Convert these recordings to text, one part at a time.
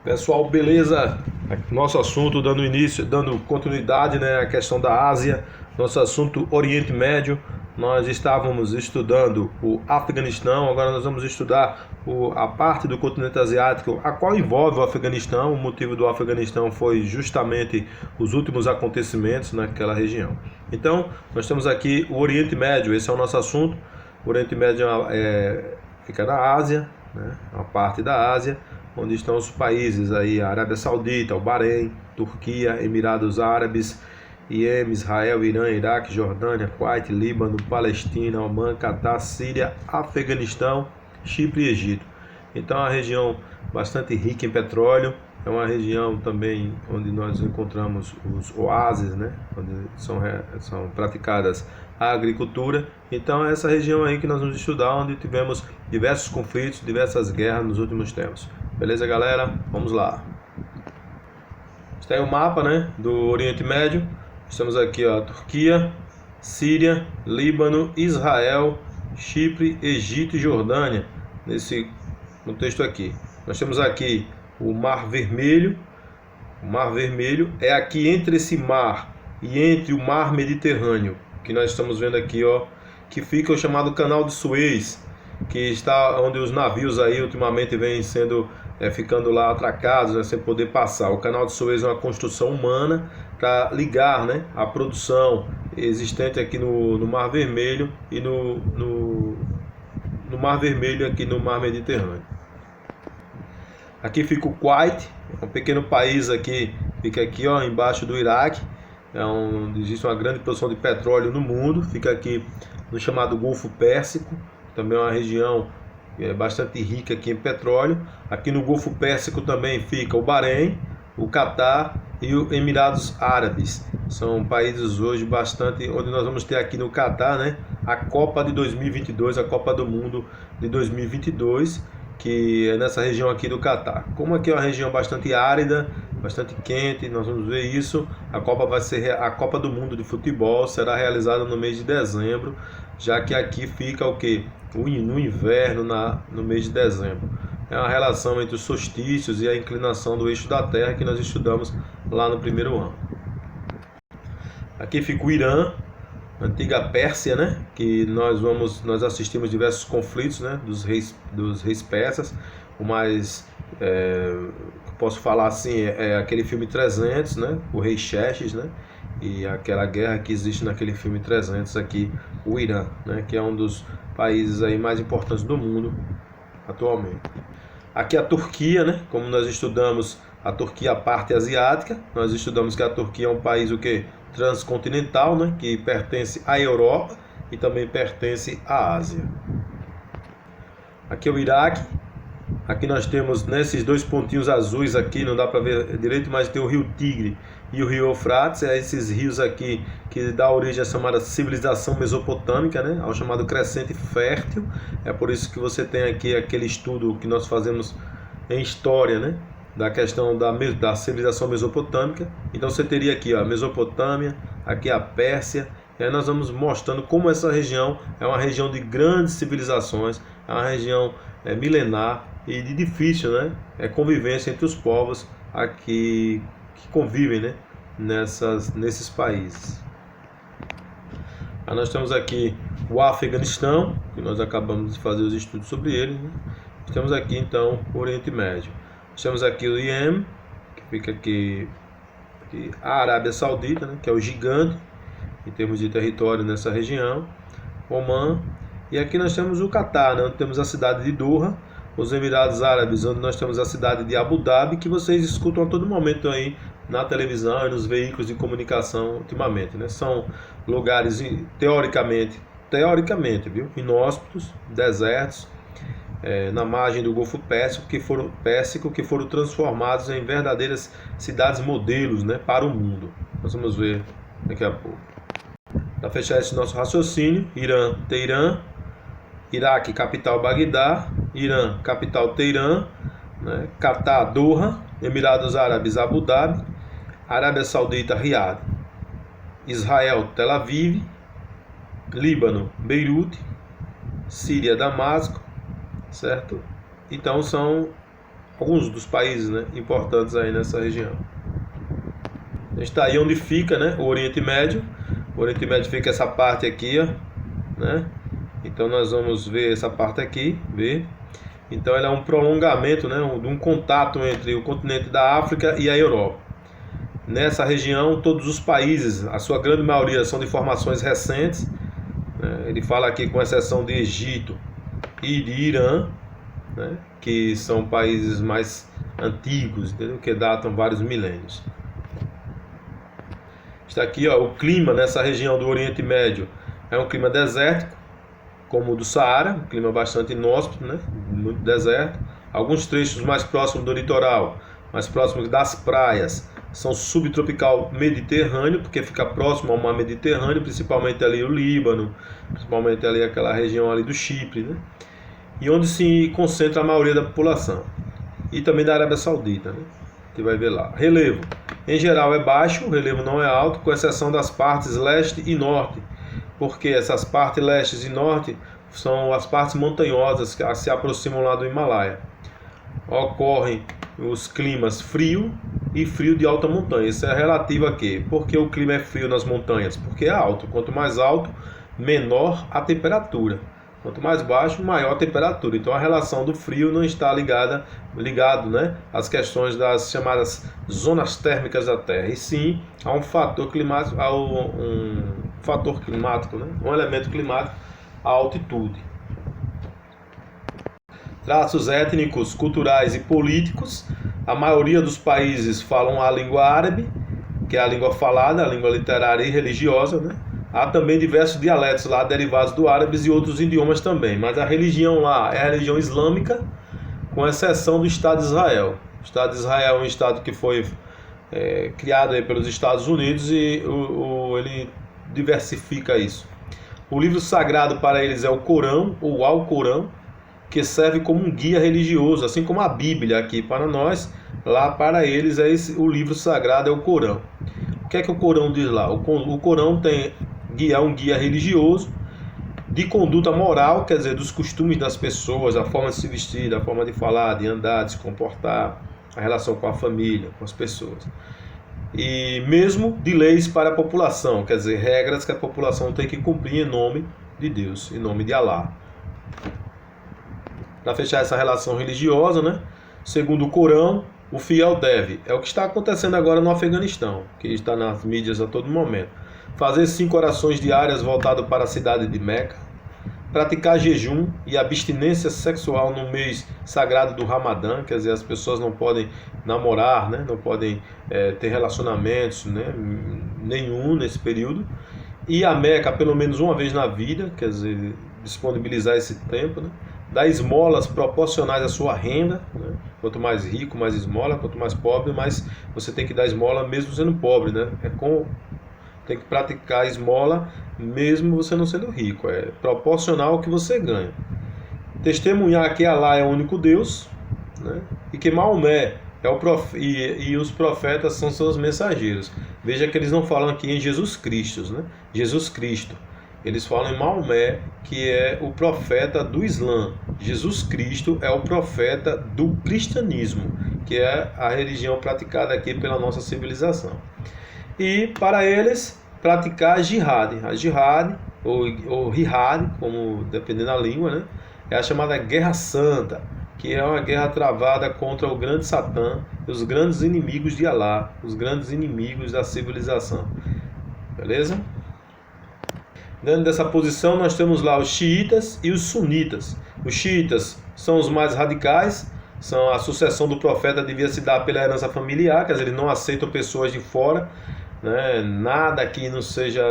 Pessoal, beleza? Nosso assunto dando continuidade, né, à questão da Ásia, nosso assunto Oriente Médio. Nós estávamos estudando o Afeganistão, agora nós vamos estudar a parte do continente asiático, a qual envolve o Afeganistão. O motivo do Afeganistão foi justamente os últimos acontecimentos naquela região. Então, nós temos aqui o Oriente Médio, esse é o nosso assunto. O Oriente Médio fica na Ásia, né, uma parte da Ásia, onde estão os países aí, a Arábia Saudita, o Bahrein, Turquia, Emirados Árabes, Iêmen, Israel, Irã, Iraque, Jordânia, Kuwait, Líbano, Palestina, Omã, Catar, Síria, Afeganistão, Chipre e Egito. Então é uma região bastante rica em petróleo, é uma região também onde nós encontramos os oásis, né, onde são praticadas a agricultura. Então é essa região aí que nós vamos estudar, onde tivemos diversos conflitos, diversas guerras nos últimos tempos. Beleza, galera? Vamos lá. Está aí o mapa, né, do Oriente Médio. Estamos aqui, ó, Turquia, Síria, Líbano, Israel, Chipre, Egito e Jordânia. Nesse contexto aqui, nós temos aqui o Mar Vermelho. O Mar Vermelho é aqui entre esse mar e entre o Mar Mediterrâneo, que nós estamos vendo aqui, ó, que fica o chamado Canal de Suez, que está onde os navios aí ultimamente vêm ficando lá atracados, né, sem poder passar. O Canal de Suez é uma construção humana para ligar, né, a produção existente aqui no Mar Vermelho e no Mar Vermelho aqui no Mar Mediterrâneo. Aqui fica o Kuwait, um pequeno país aqui, fica aqui, ó, embaixo do Iraque, onde existe uma grande produção de petróleo no mundo. Fica aqui no chamado Golfo Pérsico, também é uma região bastante rica aqui em petróleo. Aqui no Golfo Pérsico também fica o Bahrein, o Catar e os Emirados Árabes. São países hoje bastante, onde nós vamos ter aqui no Catar, né, a Copa de 2022, a Copa do Mundo de 2022, que é nessa região aqui do Catar. Como aqui é uma região bastante árida, bastante quente, nós vamos ver isso. A Copa vai ser a Copa do Mundo de futebol, será realizada no mês de dezembro, já que aqui fica o que? No inverno, no mês de dezembro. É uma relação entre os solstícios e a inclinação do eixo da Terra que nós estudamos lá no primeiro ano. Aqui fica o Irã, antiga Pérsia, né, que nós assistimos diversos conflitos, né, dos reis persas. O mais posso falar assim é aquele filme 300, né, o rei Xerxes, né, e aquela guerra que existe naquele filme 300 aqui, o Irã, né, que é um dos países aí mais importantes do mundo atualmente. Aqui a Turquia, né, como nós estudamos a Turquia, a parte asiática, nós estudamos que a Turquia é um país transcontinental, né, que pertence à Europa e também pertence à Ásia. Aqui é o Iraque. Aqui nós temos, nesses dois pontinhos azuis aqui, não dá para ver direito, mas tem o rio Tigre e o rio Eufrates. É esses rios aqui que dá origem à chamada civilização mesopotâmica, né, ao chamado crescente fértil. É por isso que você tem aqui aquele estudo que nós fazemos em história, né, da questão da civilização mesopotâmica. Então você teria aqui, ó, a Mesopotâmia, aqui a Pérsia, e aí nós vamos mostrando como essa região é uma região de grandes civilizações, é uma região milenar e de difícil, né, convivência entre os povos aqui que convivem, né, nesses países. Aí nós temos aqui o Afeganistão, que nós acabamos de fazer os estudos sobre ele, né? Temos aqui então o Oriente Médio. Temos aqui o Iêmen, que fica aqui a Arábia Saudita, né, que é o gigante em termos de território nessa região, Omã, e aqui nós temos o Catar, né, onde temos a cidade de Doha, os Emirados Árabes, onde nós temos a cidade de Abu Dhabi, que vocês escutam a todo momento aí na televisão e nos veículos de comunicação ultimamente, né? São lugares teoricamente, viu, inóspitos, desertos, na margem do Golfo Pérsico, que foram transformados em verdadeiras cidades modelos, né, para o mundo. Nós vamos ver daqui a pouco. Para fechar esse nosso raciocínio, Irã, Teherã, Iraque, capital Bagdá, Irã, capital Teherã, né, Catar, Doha, Emirados Árabes, Abu Dhabi, Arábia Saudita, Riad, Israel, Tel Aviv, Líbano, Beirute, Síria, Damasco, certo? Então são alguns dos países, né, importantes aí nessa região. A gente está aí onde fica, né, o Oriente Médio. O Oriente Médio fica essa parte aqui, ó, né? Então nós vamos ver essa parte aqui, ver. Então ela é um prolongamento, né, de um contato entre o continente da África e a Europa. Nessa região, todos os países, a sua grande maioria, são de formações recentes. Ele fala aqui com exceção de Egito e de Irã, né, que são países mais antigos, entendeu? Que datam vários milênios. Está aqui, ó, o clima nessa região do Oriente Médio é um clima desértico, como o do Saara, um clima bastante inóspito, né, muito deserto. Alguns trechos mais próximos do litoral, mais próximos das praias, são subtropical mediterrâneo, porque fica próximo ao mar Mediterrâneo, principalmente ali o Líbano, principalmente ali aquela região ali do Chipre, né? E onde se concentra a maioria da população. E também da Arábia Saudita, né? Que vai ver lá. Relevo. Em geral é baixo, o relevo não é alto, com exceção das partes leste e norte, porque essas partes leste e norte são as partes montanhosas que se aproximam lá do Himalaia. Ocorrem os climas frio e frio de alta montanha. Isso é relativo a quê? Porque o clima é frio nas montanhas? Porque é alto. Quanto mais alto, menor a temperatura. Quanto mais baixo, maior a temperatura. Então a relação do frio não está ligado, né, às questões das chamadas zonas térmicas da Terra, e sim a um fator climático, né, um elemento climático, a altitude. Traços étnicos, culturais e políticos. A maioria dos países falam a língua árabe, que é a língua falada, a língua literária e religiosa, né? Há também diversos dialetos lá derivados do árabe e outros idiomas também, mas a religião lá é a religião islâmica, com exceção do Estado de Israel. O Estado de Israel é um estado que foi criado aí pelos Estados Unidos e ele diversifica isso. O livro sagrado para eles é o Corão, ou Alcorão, que serve como um guia religioso, assim como a Bíblia aqui para nós, lá para eles o livro sagrado é o Corão. O que é que o Corão diz lá? O Corão é um guia religioso de conduta moral, quer dizer, dos costumes das pessoas, a forma de se vestir, a forma de falar, de andar, de se comportar, a relação com a família, com as pessoas. E mesmo de leis para a população, quer dizer, regras que a população tem que cumprir em nome de Deus, em nome de Alá. Para fechar essa relação religiosa, né? Segundo o Corão, o fiel deve, é o que está acontecendo agora no Afeganistão, que está nas mídias a todo momento, fazer 5 orações diárias voltadas para a cidade de Meca, praticar jejum e abstinência sexual no mês sagrado do Ramadã, quer dizer, as pessoas não podem namorar, né? Não podem ter relacionamentos, né? Nenhum nesse período, e a Meca pelo menos uma vez na vida, quer dizer, disponibilizar esse tempo, né? Dar esmolas proporcionais à sua renda, né? Quanto mais rico, mais esmola, quanto mais pobre, mais você tem que dar esmola mesmo sendo pobre, né? Tem que praticar esmola mesmo você não sendo rico, é proporcional ao que você ganha. Testemunhar que Alá é o único Deus, né? E que Maomé e os profetas são seus mensageiros. Veja que eles não falam aqui em Jesus Cristo, né? Jesus Cristo. Eles falam em Maomé, que é o profeta do Islã. Jesus Cristo é o profeta do cristianismo, que é a religião praticada aqui pela nossa civilização. E para eles, praticar a jihad. A jihad, ou jihad, como dependendo da língua, né? É a chamada Guerra Santa, que é uma guerra travada contra o grande Satã, os grandes inimigos de Alá, os grandes inimigos da civilização. Beleza? Dentro dessa posição nós temos lá os xiitas e os sunitas. Os xiitas são os mais radicais, são a sucessão do profeta devia se dar pela herança familiar, quer dizer, eles não aceitam pessoas de fora, né? Nada que não seja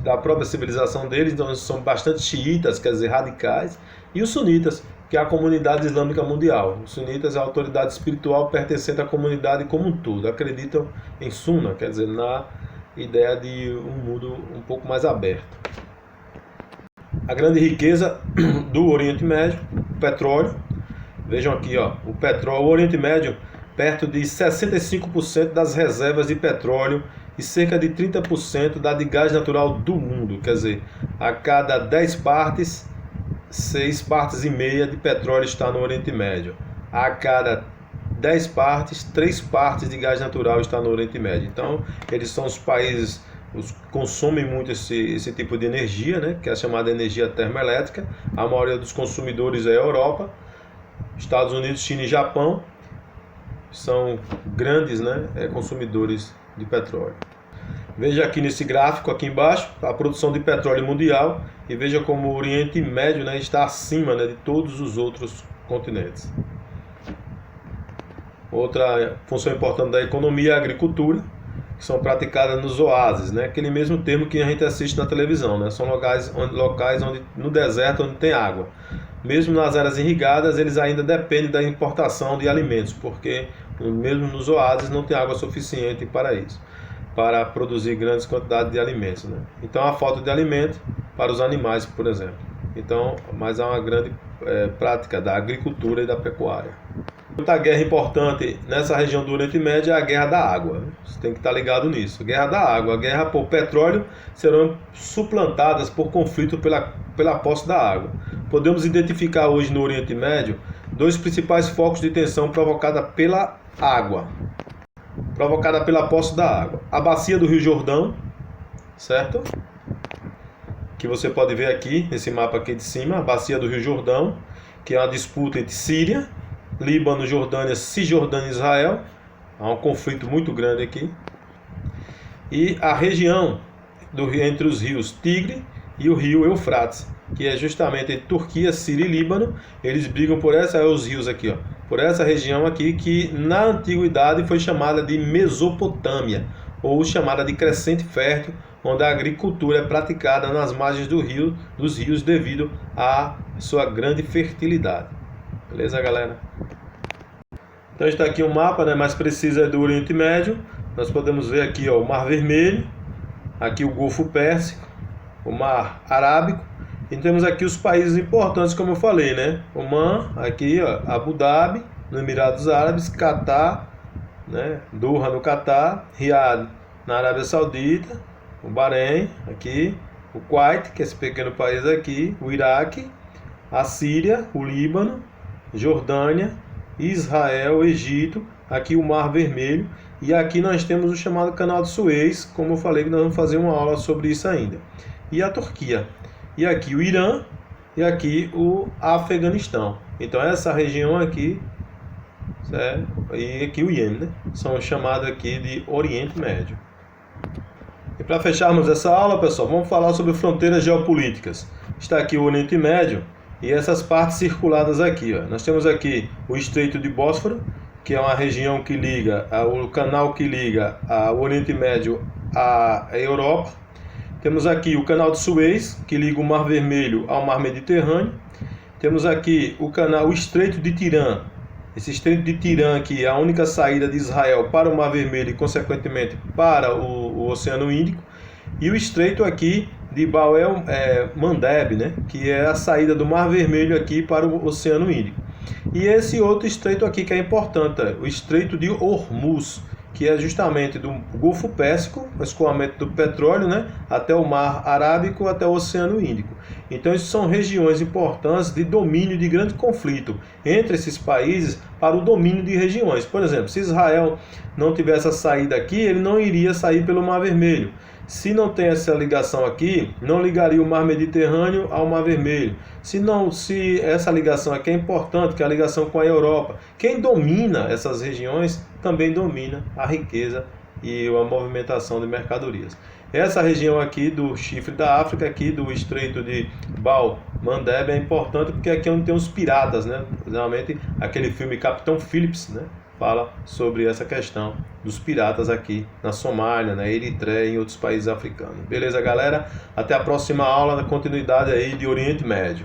da própria civilização deles, então eles são bastante xiitas, quer dizer, radicais. E os sunitas, que é a comunidade islâmica mundial. Os sunitas é a autoridade espiritual pertencente à comunidade como um todo, acreditam em Sunna, quer dizer, na ideia de um mundo um pouco mais aberto. A grande riqueza do Oriente Médio, o petróleo. Vejam aqui, ó, o petróleo, o Oriente Médio, perto de 65% das reservas de petróleo e cerca de 30% da de gás natural do mundo. Quer dizer, a cada 10 partes, 6 partes e meia de petróleo está no Oriente Médio. a cada 10 partes, 3 partes de gás natural está no Oriente Médio. Então, eles são os países que consomem muito esse tipo de energia, né, que é a chamada energia termoelétrica. A maioria dos consumidores é a Europa, Estados Unidos, China e Japão. São grandes, né, consumidores de petróleo. Veja aqui nesse gráfico aqui embaixo a produção de petróleo mundial e veja como o Oriente Médio, né, está acima, né, de todos os outros continentes. Outra função importante da economia é a agricultura, que são praticadas nos oásis, né, aquele mesmo termo que a gente assiste na televisão, né, são locais onde no deserto onde tem água. Mesmo nas áreas irrigadas, eles ainda dependem da importação de alimentos, porque mesmo nos oásis não tem água suficiente para isso, para produzir grandes quantidades de alimentos, né? Então há falta de alimento para os animais, por exemplo. Então, mas há uma grande prática da agricultura e da pecuária. Outra guerra importante nessa região do Oriente Médio é a guerra da água. Você tem que estar ligado nisso. Guerra da água, a guerra por petróleo serão suplantadas por conflito pela posse da água. Podemos identificar hoje no Oriente Médio 2 principais focos de tensão provocada pela água, provocada pela posse da água. A bacia do Rio Jordão, certo? Que você pode ver aqui, nesse mapa aqui de cima, a bacia do Rio Jordão, que é uma disputa entre Síria, Líbano, Jordânia, Cisjordânia e Israel. Há um conflito muito grande aqui. E a região entre os rios Tigre e o rio Eufrates, que é justamente entre Turquia, Síria e Líbano. Eles brigam por os rios aqui, ó, por essa região aqui, que na antiguidade foi chamada de Mesopotâmia, ou chamada de Crescente Fértil, onde a agricultura é praticada nas margens dos rios devido à sua grande fertilidade. Beleza, galera? Então está aqui um mapa, né, mais preciso do Oriente Médio. Nós podemos ver aqui, ó, o Mar Vermelho, aqui o Golfo Pérsico, o Mar Arábico, e temos aqui os países importantes, como eu falei, né? Omã, aqui, ó, Abu Dhabi, no Emirados Árabes, Catar, né? Doha no Catar, Riad na Arábia Saudita, o Bahrein, aqui, o Kuwait, que é esse pequeno país aqui, o Iraque, a Síria, o Líbano, Jordânia, Israel, Egito, aqui o Mar Vermelho, e aqui nós temos o chamado Canal de Suez, como eu falei que nós vamos fazer uma aula sobre isso ainda. E a Turquia, e aqui o Irã, e aqui o Afeganistão. Então essa região aqui, certo? E aqui o Iêmen, né? São chamados aqui de Oriente Médio. E para fecharmos essa aula, pessoal, vamos falar sobre fronteiras geopolíticas. Está aqui o Oriente Médio e essas partes circuladas aqui, ó. Nós temos aqui o Estreito de Bósforo, que é uma região que liga, o canal que liga o Oriente Médio à Europa. Temos aqui o Canal de Suez, que liga o Mar Vermelho ao Mar Mediterrâneo. Temos aqui o Estreito de Tirã. Esse Estreito de Tirã aqui é a única saída de Israel para o Mar Vermelho e, consequentemente, para o Oceano Índico. E o Estreito aqui de Bab el-Mandeb, né, que é a saída do Mar Vermelho aqui para o Oceano Índico. E esse outro estreito aqui que é importante, o Estreito de Hormuz, que é justamente do Golfo Pérsico, o escoamento do petróleo, né, até o Mar Arábico, até o Oceano Índico. Então, isso são regiões importantes de domínio, de grande conflito entre esses países para o domínio de regiões. Por exemplo, se Israel não tivesse a saída aqui, ele não iria sair pelo Mar Vermelho. Se não tem essa ligação aqui, não ligaria o Mar Mediterrâneo ao Mar Vermelho. Se essa ligação aqui é importante, que é a ligação com a Europa. Quem domina essas regiões também domina a riqueza e a movimentação de mercadorias. Essa região aqui do Chifre da África, aqui do Estreito de Bab el-Mandeb, é importante porque aqui é onde tem os piratas, né? Geralmente aquele filme Capitão Phillips, né, fala sobre essa questão dos piratas aqui na Somália, na Eritreia e em outros países africanos. Beleza, galera? Até a próxima aula, na continuidade aí de Oriente Médio.